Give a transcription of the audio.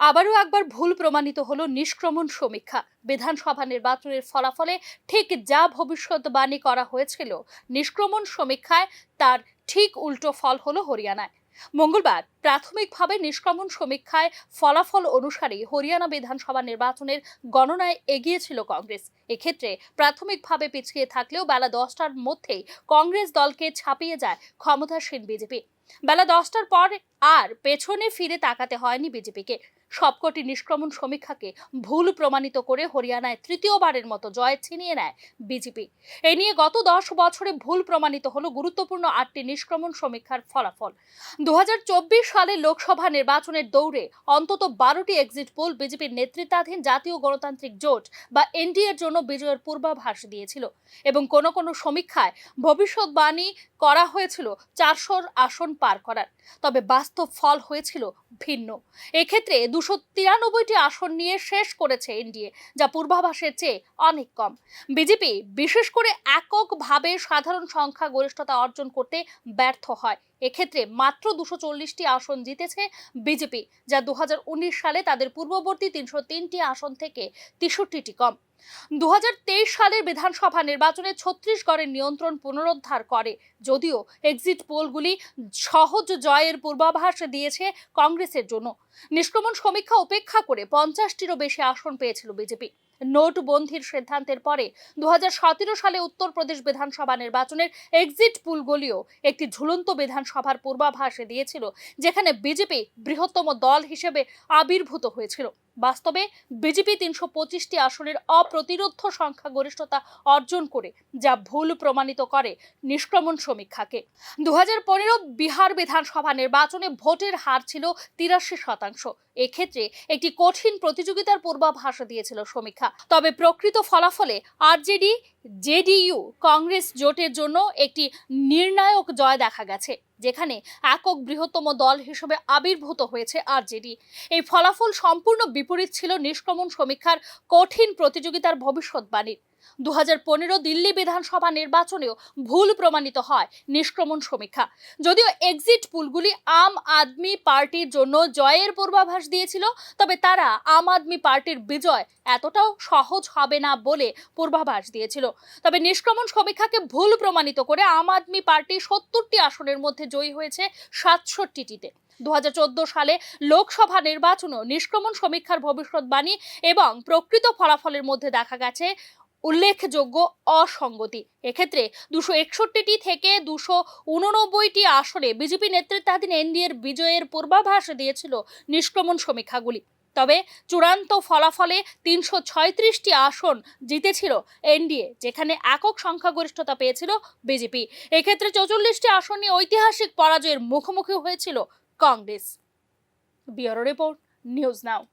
আবারও একবার ভুল প্রমাণিত হলো নিষ্ক্রমণ সমীক্ষা। বিধানসভা নির্বাচনের ফলাফলে ঠিক যা ভবিষ্যৎবাণী করা হয়েছিল নিষ্ক্রমণ সমীক্ষায়, তার ঠিক উল্টো ফল হলো হরিয়ানায়। মঙ্গলবার প্রাথমিকভাবে নিষ্ক্রমণ সমীক্ষায় ফলাফল অনুসারে হরিয়ানা বিধানসভা নির্বাচনের গণনায় এগিয়ে ছিল কংগ্রেস। এক্ষেত্রে প্রাথমিকভাবে পিছিয়ে থাকলেও বেলা 10টার মধ্যেই কংগ্রেস দলকে ছাপিয়ে যায় ক্ষমতাসীন বিজেপি। বেলা 10টার পর আর পেছনে ফিরে তাকাতে হয়নি বিজেপিকে। সবকটি নিষ্ক্রমণ সমীক্ষাকে ভুল প্রমাণিত করে হরিয়ানায় তৃতীয়বারের মতো জয় ছিনিয়ে নেয় বিজেপি। এ নিয়ে গত 10 বছরে ভুল প্রমাণিত হলো গুরুত্বপূর্ণ 8টি নিষ্ক্রমণ সমীক্ষার ফলাফল। 2024 সালে লোকসভা নির্বাচনের দৌড়ে অন্তত 12টি এক্সিট পোল বিজেপির নেতৃত্বাধীন জাতীয় গণতান্ত্রিক জোট বা এনডিএর জন্য বিজয়ের পূর্বাভাস দিয়েছিল এবং কোনো কোনো সমীক্ষায় ভবিষ্যৎবাণী করা হয়েছিল 400 আসন পার করার। তবে বাস্তব ফল হয়েছিল ভিন্ন। এক্ষেত্রে 293টি আসন নিয়ে শেষ করেছে এনডিএ, যা পূর্বাভাসের চেয়ে অনেক কম। বিজেপি বিশেষ করে এককভাবে সাধারণ সংখ্যা গরিষ্ঠতা অর্জন করতে ব্যর্থ হয়। এক্ষেত্রে মাত্র 240টি আসন জিতেছে বিজেপি, যা 2019 সালে তাদের পূর্ববর্তী 303টি আসন থেকে 63টি কম। 2023 সালের বিধানসভা নির্বাচনে ছত্তিশগড়ের নিয়ন্ত্রণ পুনরুদ্ধার করে, যদিও এক্সিট পোলগুলি সহজ জয়ের পূর্বাভাস দিয়েছে কংগ্রেসের জন্য। নিষ্ক্রমণ সমীক্ষা উপেক্ষা করে 50টিরও বেশি আসন পেয়েছিল বিজেপি। নোটবন্দির সিদ্ধান্তের পরে 2017 সালে উত্তরপ্রদেশ বিধানসভা নির্বাচনের এক্সিট পোলগুলিও একটি ঝুলন্ত বিধানসভার পূর্বাভাস দিয়েছিল, যেখানে বিজেপি বৃহত্তম দল হিসেবে আবির্ভূত হয়েছিল। বাস্তবে বিজেপি 325টি আসনের অপ্রতিরোধ সংখ্যাগরিষ্ঠতা অর্জন করে, যা ভুল প্রমাণিত করে নিষ্ক্রমণ সমীক্ষাকে। 2015 বিহার বিধানসভা নির্বাচনে ভোটের হার ছিল 83%। এক্ষেত্রে একটি কঠিন প্রতিযোগিতার পূর্বাভাস দিয়েছিল সমীক্ষা। তবে প্রকৃত ফলাফলে আরজেডি জেডিইউ কংগ্রেস জোটের জন্য একটি নির্ণায়ক জয় দেখা গেছে, যেখানে একক বৃহত্তম দল হিসেবে আবির্ভূত হয়েছে আরজেডি। এই ফলাফল সম্পূর্ণ বিপরীত ছিল নিষ্ক্রমণ সমীক্ষার কঠিন প্রতিযোগিতার ভবিষ্যৎবাণীর। 2015 দিল্লি বিধানসভা নির্বাচনেও ভুল প্রমাণিত হয় নিষ্ক্রমণ সমীক্ষা। যদিও এক্সিট পোলগুলি আম আদমি পার্টির জন্য জয়ের পূর্বাভাস দিয়েছিল, তবে তারা আম আদমি পার্টির বিজয় এতটাও সহজ হবে না বলে পূর্বাভাস দিয়েছিল। তবে নিষ্ক্রমণ সমীক্ষাকে ভুল প্রমাণিত করে আম আদমি পার্টি 70টি আসনের মধ্যে জয়ী হয়েছে 67টিতে। 2014 সালে লোকসভা নির্বাচনও নিষ্ক্রমণ সমীক্ষার ভবিষ্যৎবাণী এবং প্রকৃত ফলাফলের মধ্যে দেখা গেছে উল্লেখযোগ্য অসঙ্গতি। এক্ষেত্রে 261টি থেকে 289টি আসনে বিজেপি নেতৃত্বাধীন এনডিএর বিজয়ের পূর্বাভাস দিয়েছিল নিষ্ক্রমণ সমীক্ষাগুলি। তবে চূড়ান্ত ফলাফলে 336টি আসন জিতেছিল এনডিএ, যেখানে একক সংখ্যাগরিষ্ঠতা পেয়েছিল বিজেপি। এক্ষেত্রে 44টি আসন নিয়ে ঐতিহাসিক পরাজয়ের মুখোমুখি হয়েছিল Congress. Bureau report, news now.